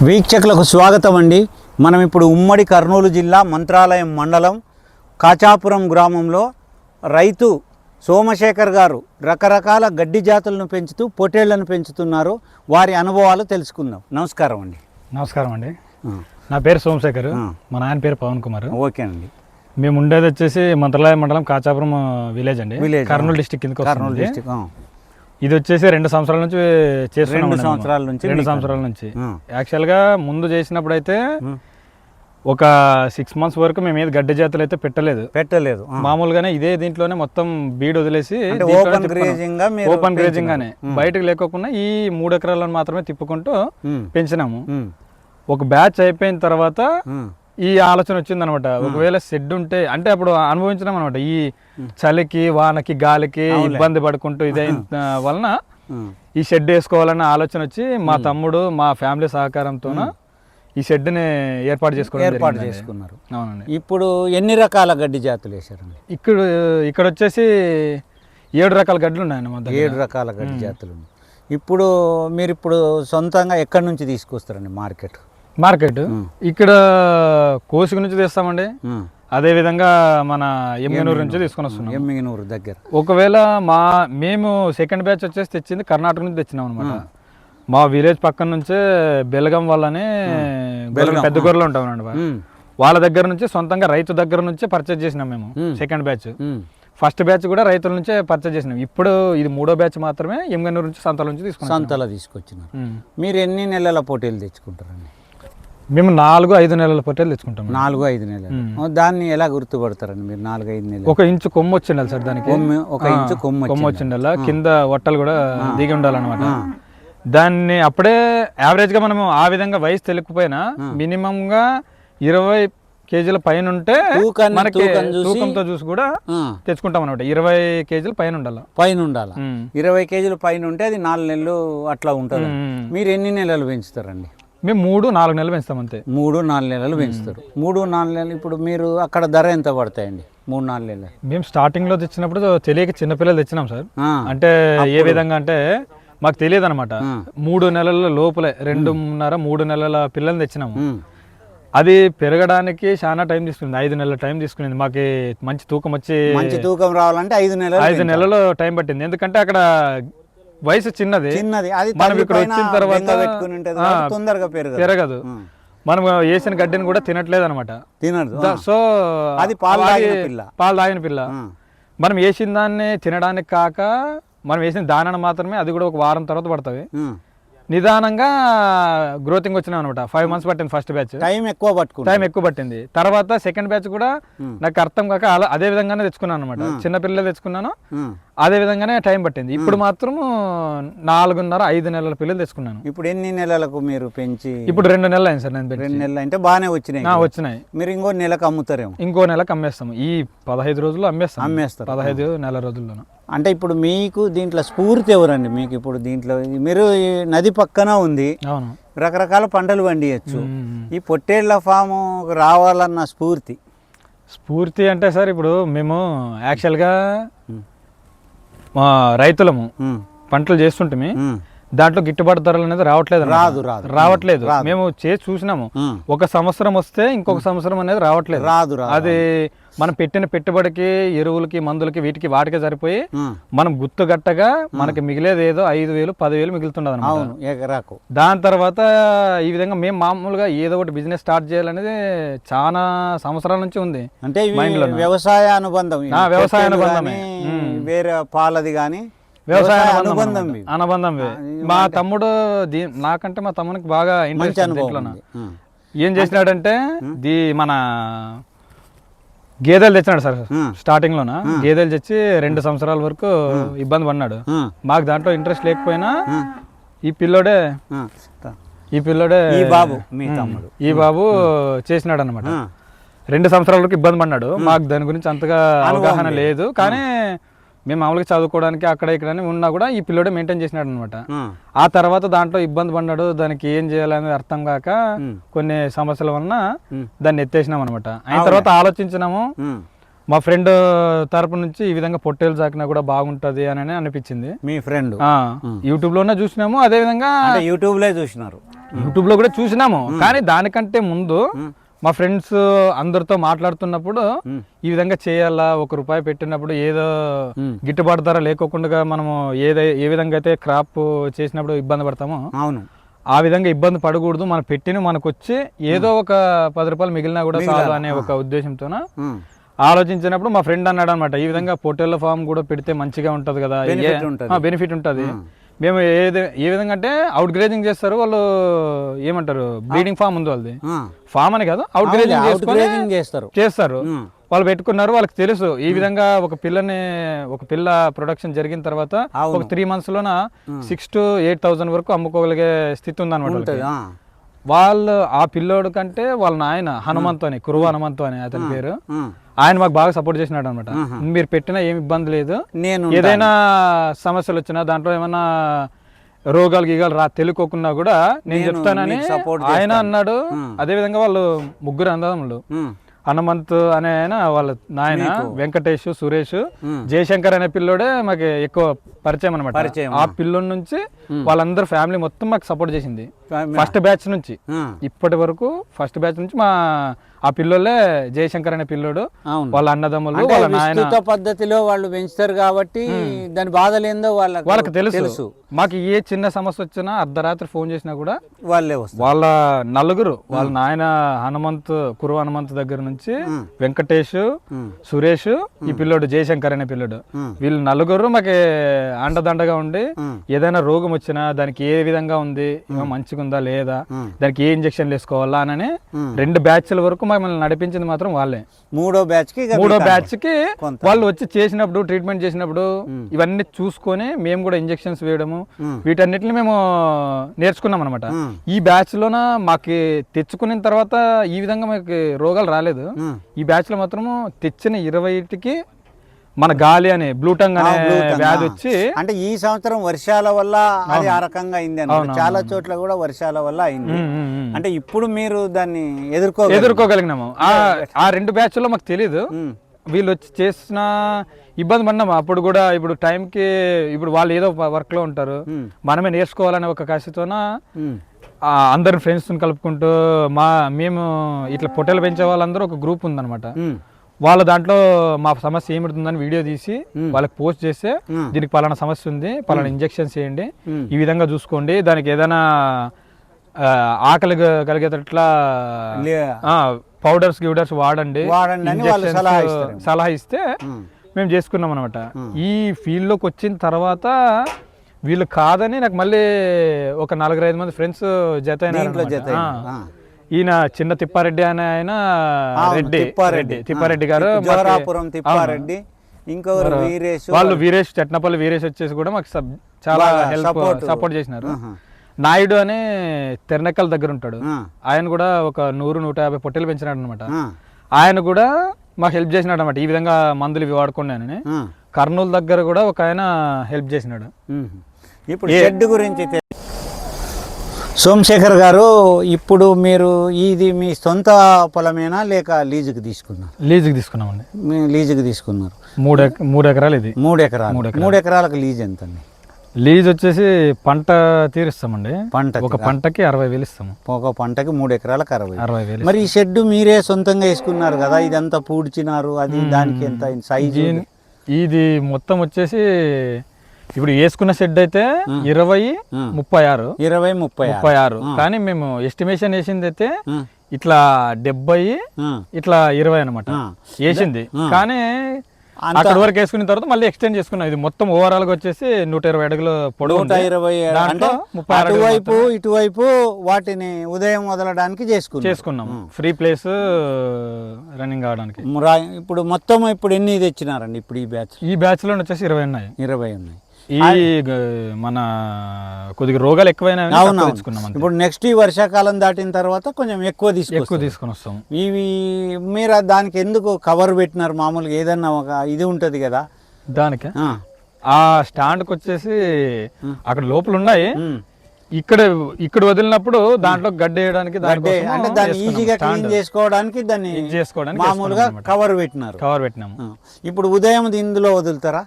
వీక్షకులకు స్వాగతం అండి. మనం ఇప్పుడు ఉమ్మడి కర్నూలు జిల్లా మంత్రాలయం మండలం కాచాపురం గ్రామంలో రైతు సోమశేఖర్ గారు రకరకాల గడ్డి జాతులను పెంచుతూ పొట్టేళ్లను పెంచుతున్నారు. వారి అనుభవాలు తెలుసుకుందాం. నమస్కారం అండి. నమస్కారం అండి. నా పేరు సోమశేఖర్, మా నాయన పేరు పవన్ కుమార్. ఓకే అండి. మేము ఉండేది వచ్చేసి మంత్రాలయం మండలం కాచాపురం విలేజ్ అండి, కర్నూలు డిస్టిక్ కిందకి. కర్నూలు డిస్టిక్. ఇది వచ్చేసి 2 సంవత్సరాల నుంచి చేస్తున్నాం. 2 సంవత్సరాల నుంచి యాక్చువల్గా ముందు చేసినప్పుడు అయితే ఒక 6 months వరకు మేము ఏది గడ్డి జాతులు అయితే పెట్టలేదు. మామూలుగానే ఇదే దీంట్లోనే మొత్తం బీడ్ వదిలేసి ఓపెన్ గ్రేజింగ్ గానే బయటకు లేకోకుండా ఈ 3 ఎకరాలను మాత్రమే తిప్పుకుంటూ పెంచినాము. ఒక బ్యాచ్ అయిపోయిన తర్వాత ఈ ఆలోచన వచ్చింది అనమాట. ఒకవేళ షెడ్ ఉంటే అంటే అప్పుడు అనుభవించినాం అనమాట. ఈ చలికి వానకి గాలికి ఇబ్బంది పడుకుంటూ ఇదైన వలన ఈ షెడ్ వేసుకోవాలన్న ఆలోచన వచ్చి మా తమ్ముడు మా ఫ్యామిలీ సహకారంతో ఈ షెడ్ని ఏర్పాటు చేసుకున్నారు. అవునండి. ఇప్పుడు ఎన్ని రకాల గడ్డి జాతులు వేశారండి? ఇక్కడ వచ్చేసి 7 రకాల గడ్డలు ఉన్నాయండి. మా దగ్గర 7 రకాల గడ్డి జాతులు. ఇప్పుడు మీరు సొంతంగా ఎక్కడి నుంచి తీసుకొస్తారండి? మార్కెట్ ఇక్కడ కోసిక నుంచి తెస్తామండి. అదే విధంగా మన ఎమ్మిగనూరు నుంచి తీసుకొని వస్తున్నాం. ఎమ్మిగనూరు దగ్గర. ఒకవేళ మేము సెకండ్ బ్యాచ్ వచ్చేసి తెచ్చింది కర్ణాటక నుంచి తెచ్చినాం అనమాట. మా విలేజ్ పక్కన నుంచే బెలగం వాళ్ళని పెద్ద గొర్రెలు ఉంటామండి, వాళ్ళ దగ్గర నుంచి సొంతంగా రైతు దగ్గర నుంచి పర్చేజ్ చేసినాం మేము సెకండ్ బ్యాచ్. ఫస్ట్ బ్యాచ్ కూడా రైతుల నుంచే పర్చేజ్ చేసినాం. ఇప్పుడు ఇది 3వ బ్యాచ్ మాత్రమే ఎమ్మిగనూరు నుంచి సంతల నుంచి తీసుకొచ్చినారు. మీరు ఎన్ని నెలల పోటీలు తెచ్చుకుంటారండి? మేము 4-5 నెలల పొట్టేలు తెచ్చుకుంటాం. 4-5 నెలలు. దాన్ని ఎలా గుర్తుపడతారండి మీరు? 4-5 నెలలు 1 ఇంచు కొమ్ము వచ్చిండాలి సార్. దానికి 1 ఇంచు కొమ్ము వచ్చిండాల, కింద వట్టలు కూడా దిగి ఉండాలన్నమాట. దాన్ని అప్పుడే యావరేజ్గా మనము ఆ విధంగా వయసు తెలియకపోయినా మినిమంగా 20 kgs పైన ఉంటే మనకి తూకంతో చూసి కూడా తెచ్చుకుంటాం అనమాట. 20 kgs పైన ఉండాలి. 20 kgs పైన ఉంటే అది 4 నెలలు అట్లా ఉంటుంది. మీరు ఎన్ని నెలలు పెంచుతారండి? మేము 3-4 నెలలు పెంచుతాం అంతే. 3-4 నెలలు పెంచుతారు. 3-4 నెలలు. ఇప్పుడు మీరు అక్కడ ధర ఎంత పడతాయండి 3-4 నెలలు? మేము స్టార్టింగ్ లో తెచ్చినప్పుడు తెలియక చిన్నపిల్లలు తెచ్చినాం సార్. అంటే ఏ విధంగా అంటే మాకు తెలియదు అనమాట. 3 నెలల లోపలే 2.5-3 నెలల పిల్లల్ని తెచ్చినాము. అది పెరగడానికి చాలా టైం తీసుకుంది. 5 నెలల టైం తీసుకునేది. మాకు మంచి తూకం రావాలంటే 5 నెలలు టైం పట్టింది. ఎందుకంటే అక్కడ వయసు చిన్నది. మనం ఇక్కడ వచ్చిన తర్వాత తొందరగా పెరగదు. మనం వేసిన గడ్డిని కూడా తినట్లేదు అనమాట. సో అది పాలు తాగిన పిల్ల. మనం వేసిన దాన్ని తినడానికి కాక మనం వేసిన దానాన్ని మాత్రమే, అది కూడా ఒక వారం తర్వాత పడుతుంది. నిదానంగా గ్రోతింగ్ వచ్చినాం అనమాట. 5 months పట్టింది ఫస్ట్ బ్యాచ్. టైం ఎక్కువ పట్టింది. తర్వాత సెకండ్ బ్యాచ్ కూడా నాకు అర్థం కాక అదే విధంగానే తెచ్చుకున్నాను అనమాట. చిన్న పిల్లలు తెచ్చుకున్నాను, అదే విధంగానే టైం పట్టింది. ఇప్పుడు మాత్రం 4.5-5 నెలల పిల్లలు తెచ్చుకున్నాను. ఇప్పుడు ఎన్ని నెలలకు మీరు పెంచి? ఇప్పుడు 2 నెలలు అయింది సార్. నేను 2 నెలలు అంటే బాగానే వచ్చినాయి. మీరు ఇంకో నెలకు అమ్ముతారేమో? ఇంకో నెలకు అమ్మేస్తాము. ఈ 15 రోజుల్లో అమ్మేస్తారు. 15 నెల రోజుల్లోనూ. అంటే ఇప్పుడు మీకు దీంట్లో స్ఫూర్తి ఎవరండి? మీకు ఇప్పుడు దీంట్లో మీరు నది పక్కన ఉంది, రకరకాల పంటలు పండియచ్చు. ఈ పొట్టేళ్ల ఫాము రావాలన్న స్ఫూర్తి అంటే సార్, ఇప్పుడు మేము యాక్చువల్గా రైతులము పంటలు చేస్తుంటే దాంట్లో గిట్టుబాటు ధరలు అనేది రావట్లేదు. మేము చేసి చూసినాము. ఒక సంవత్సరం వస్తే ఇంకొక సంవత్సరం అనేది రావట్లేదు. అది మనం పెట్టిన పెట్టుబడికి, ఎరువులకి, మందులకి, వాటికి సరిపోయి మనం గుర్తుగట్టగా మనకి మిగిలేది ఏదో 5,000-10,000 మిగులుతుండదు ఎకరాకు. దాని తర్వాత ఈ విధంగా మేము మామూలుగా ఏదో ఒకటి బిజినెస్ స్టార్ట్ చేయాలనేది చాలా సంవత్సరాల నుంచి ఉంది. అంటే వ్యవసాయ అనుబంధమే, వేరే పాలది కానీ వ్యవసాయ అనుబంధం. మా తమ్ముడు నాకంటే మా తమ్మునికి బాగా ఇంట్రెస్ట్. ఏం చేసినాడంటే మన గేదెలు తెచ్చినాడు సార్. స్టార్టింగ్ లోన గేదెలు తెచ్చి 2 సంవత్సరాల వరకు ఇబ్బంది పడినాడు. మాకు దాంట్లో ఇంట్రెస్ట్ లేకపోయినా ఈ పిల్లోడే ఈ బాబు చేసినాడు అనమాట. 2 సంవత్సరాల వరకు ఇబ్బంది పడినాడు. మాకు దాని గురించి అంతగా అవగాహన లేదు, కానీ మేము మామూలుగా చదువుకోవడానికి అక్కడ ఇక్కడ ఉన్నా కూడా ఈ పిల్లోడే మెయింటైన్ చేసినాడు అనమాట. ఆ తర్వాత దాంట్లో ఇబ్బంది పడ్డాడు. దానికి ఏం చేయాలనేది అర్థం కాక కొన్ని సమస్యల వలన దాన్ని ఎత్తేసినాం అనమాట. అయిన తర్వాత ఆలోచించినాము, మా ఫ్రెండ్ తరపు నుంచి ఈ విధంగా పొట్టేలు సాకినా కూడా బాగుంటది అని అనిపించింది. మీ ఫ్రెండ్ యూట్యూబ్ లోనే చూసినాము, అదే విధంగా యూట్యూబ్ లో చూసినారు, యూట్యూబ్ లో కూడా చూసినాము. కానీ దానికంటే ముందు మా ఫ్రెండ్స్ అందరితో మాట్లాడుతున్నప్పుడు ఈ విధంగా చేయాలా, ₹1 పెట్టినప్పుడు ఏదో గిట్టుబాటు ధర లేకోకుండా మనము ఏ విధంగా అయితే క్రాప్ చేసినప్పుడు ఇబ్బంది పడతామో అవును ఆ విధంగా ఇబ్బంది పడకూడదు, మన పెట్టిన మనకు వచ్చి ఏదో ఒక ₹10 మిగిలినా కూడా చాలు అనే ఒక ఉద్దేశంతో ఆలోచించినప్పుడు మా ఫ్రెండ్ అన్నాడు అనమాట, ఈ విధంగా పొట్టేళ్ల ఫామ్ కూడా పెడితే మంచిగా ఉంటది కదా, బెనిఫిట్ ఉంటది. మేము ఏ విధంగా అంటే అవుట్ గ్రేజింగ్ చేస్తారు వాళ్ళు, ఏమంటారు బ్రీడింగ్ ఫామ్ ఉంది వాళ్ళది, ఫామ్ అని కాదు అవుట్ గ్రేజింగ్ చేస్తారు. వాళ్ళు పెట్టుకున్నారు, వాళ్ళకి తెలుసు ఈ విధంగా ఒక పిల్ల ప్రొడక్షన్ జరిగిన తర్వాత ఒక 3 months లోన 6,000 to 8,000 వరకు అమ్ముకోగలిగే స్థితి ఉందన్నమాట. వాళ్ళు ఆ పిల్లోడు కంటే వాళ్ళ నాయన హనుమంతు అని, కురువ హనుమంతు అని అతని పేరు, ఆయన మాకు బాగా సపోర్ట్ చేసినాడు అనమాట. మీరు పెట్టినా ఏమి ఇబ్బంది లేదు, ఏదైనా సమస్యలు వచ్చినా దాంట్లో ఏమన్నా రోగాలు గీగాలు తెలుకోకున్నా కూడా నేను చెప్తానని ఆయన అన్నాడు. అదే విధంగా వాళ్ళు 3 అన్నదమ్ములు, హనుమంత్ అనే ఆయన, వాళ్ళ నాయన వెంకటేష్, సురేష్, జయశంకర్ అనే పిల్లోడే మాకు ఎక్కువ పరిచయం అనమాట. ఆ పిల్లోడి నుంచి వాళ్ళందరూ ఫ్యామిలీ మొత్తం మాకు సపోర్ట్ చేసింది. ఫస్ట్ బ్యాచ్ నుంచి ఇప్పటి వరకు ఫస్ట్ బ్యాచ్ నుంచి ఆ పిల్లోళ్ళే జయశంకర్ అనే పిల్లోడు, వాళ్ళ అన్నదమ్ములు, వాళ్ళ నాయన పద్ధతిలో వాళ్ళు పెంచుతారు కాబట్టి దాని బాధలేందో వాళ్ళకి తెలుసు. మాకు ఏ చిన్న సమస్య వచ్చినా అర్ధరాత్రి ఫోన్ చేసినా కూడా వాళ్ళే వాళ్ళ నలుగురు, వాళ్ళ నాయన కురువ హనుమంత్ దగ్గర నుంచి వెంకటేష్, సురేష్, ఈ పిల్లోడు జయశంకర్ అనే పిల్లోడు, వీళ్ళు నలుగురు మాకు అండదండగా ఉండి ఏదైనా రోగం వచ్చినా దానికి ఏ విధంగా ఉంది, మంచిగా ఉందా లేదా, దానికి ఏ ఇంజక్షన్లు వేసుకోవాలా అని 2 బ్యాచ్ల వరకు మమ్మల్ని నడిపించింది మాత్రం వాళ్ళే. మూడో బ్యాచ్ కి వాళ్ళు వచ్చి చేసినప్పుడు, ట్రీట్మెంట్ చేసినప్పుడు ఇవన్నీ చూసుకొని మేము కూడా ఇంజక్షన్స్ వేయడము వీటన్నిటిని మేము నేర్చుకున్నాం అనమాట. ఈ బ్యాచ్ లోన మాకు తెచ్చుకున్న తర్వాత ఈ విధంగా మాకు రోగాలు రాలేదు. ఈ బ్యాచ్ లో మాత్రము తెచ్చిన 20కి మన గాలి అనే బ్లూటంగ్ అనే వ్యాధి వచ్చి, అంటే ఈ సంవత్సరం వర్షాల వల్ల అది ఆ రకంగా అయింది అన్నమాట. చాలా చోట్ల కూడా వర్షాల వల్ల అయింది. అంటే ఇప్పుడు మీరు దాన్ని ఎదుర్కోగలిగినాము. ఆ 2 బ్యాచ్ల్లో మాకు తెలీదు, వీళ్ళు వచ్చి చేసిన ఇబ్బంది పడినాము అప్పుడు కూడా. ఇప్పుడు టైంకి ఇప్పుడు వాళ్ళు ఏదో వర్క్ లో ఉంటారు, మనమే నేర్చుకోవాలనే ఒక కసితోన అందరి ఫ్రెండ్స్ కలుపుకుంటూ మేము ఇట్లా పొట్టేలు పెంచే వాళ్ళందరూ ఒక గ్రూప్ ఉందన్నమాట. వాళ్ళ దాంట్లో మా సమస్య ఏమిడుతుందని వీడియో తీసి వాళ్ళకి పోస్ట్ చేస్తే, దీనికి పలానా సమస్య ఉంది, పలానా ఇంజెక్షన్స్ చేయండి, ఈ విధంగా చూసుకోండి, దానికి ఏదైనా ఆకలి కలిగేటట్లా పౌడర్స్ వాడండి సలహా ఇస్తే మేము చేసుకున్నాం అనమాట. ఈ ఫీల్డ్ లోకి వచ్చిన తర్వాత వీళ్ళు కాదని నాకు మళ్ళీ ఒక 4-5 మంది ఫ్రెండ్స్ జత అయినారు. ఈయన చిన్న తిప్పారెడ్డి అనే ఆయన, తిప్పారెడ్డి గారు, తిప్పారెడ్డి, ఇంకొకరు వాళ్ళు వీరేష్, చట్నపల్లి వీరేష్ వచ్చేసి కూడా మాకు చాలా సపోర్ట్ చేసినారు. నాయుడు అనే తెరనెక్కల దగ్గర ఉంటాడు, ఆయన కూడా ఒక 100-150 పొట్టేలు పెంచినాడు అనమాట. ఆయన కూడా మాకు హెల్ప్ చేసినాడు అనమాట, ఈ విధంగా మందులు ఇవి వాడుకోండి అని. కర్నూలు దగ్గర కూడా ఒక ఆయన హెల్ప్ చేసినాడు. ఇప్పుడు షెడ్ గురించి సోమశేఖర్ గారు, ఇప్పుడు మీరు ఇది మీ సొంత పొలమేనా లేక లీజుకి తీసుకున్నారు? లీజుకి తీసుకున్నామండి. లీజుకి తీసుకున్నారు. 3 ఎకరాలు ఇది. 3 ఎకరాలు. 3 ఎకరాలకు లీజ్ ఎంత అండి? లీజ్ వచ్చేసి పంట తీరుస్తామండి. ఒక పంటకి 60,000 ఇస్తాము. ఒక పంటకి 3 ఎకరాలకు 60,000. మరి ఈ షెడ్ మీరే సొంతంగా వేసుకున్నారు కదా, ఇదంతా పూడ్చినారు, అది దానికి ఎంత సైజు? ఇది మొత్తం వచ్చేసి ఇప్పుడు వేసుకున్న షెడ్ అయితే 20-36, కానీ మేము ఎస్టిమేషన్ వేసింది అయితే ఇట్లా 70, ఇట్లా 20 అనమాట వేసింది. కానీ అక్కడ వరకు వేసుకున్న తర్వాత మళ్ళీ ఎక్స్టెండ్ చేసుకున్నాం. ఇది మొత్తం ఓవరాల్ గా వచ్చేసి 120 అడుగుల పొడవు, 120 ఇటువైపు వాటిని ఉదయం వదలడానికి చేసుకున్నాం. ఫ్రీ ప్లేస్ రన్నింగ్ కావడానికి. ఇప్పుడు మొత్తం ఇప్పుడు ఎన్ని తెచ్చినారండి? ఇప్పుడు ఈ బ్యాచ్ లో వచ్చేసి 20 ఉన్నాయి. 20 ఉన్నాయి. ఈ మన కొద్దిగా రోగాలు ఎక్కువైనా తెచ్చుకున్నాం. ఇప్పుడు నెక్స్ట్ ఈ వర్షాకాలం దాటిన తర్వాత కొంచెం ఎక్కువ తీసుకొని వస్తాం. ఇవి మీరు దానికి ఎందుకు కవర్ పెట్టినారు? మామూలుగా ఏదన్నా ఒక ఇది ఉంటది కదా దానికి. ఆ స్టాండ్కి వచ్చేసి అక్కడ లోపల ఉన్నాయి, ఇక్కడ వదిలినప్పుడు దాంట్లో గడ్డి వేయడానికి అంటే దాన్ని ఈజీగా క్లీన్ చేసుకోవడానికి దాన్ని చేసుకోవడానికి మామూలుగా కవర్ పెట్టినారు. కవర్ పెట్టినాము. ఇప్పుడు ఉదయం ఇందులో వదులుతారా?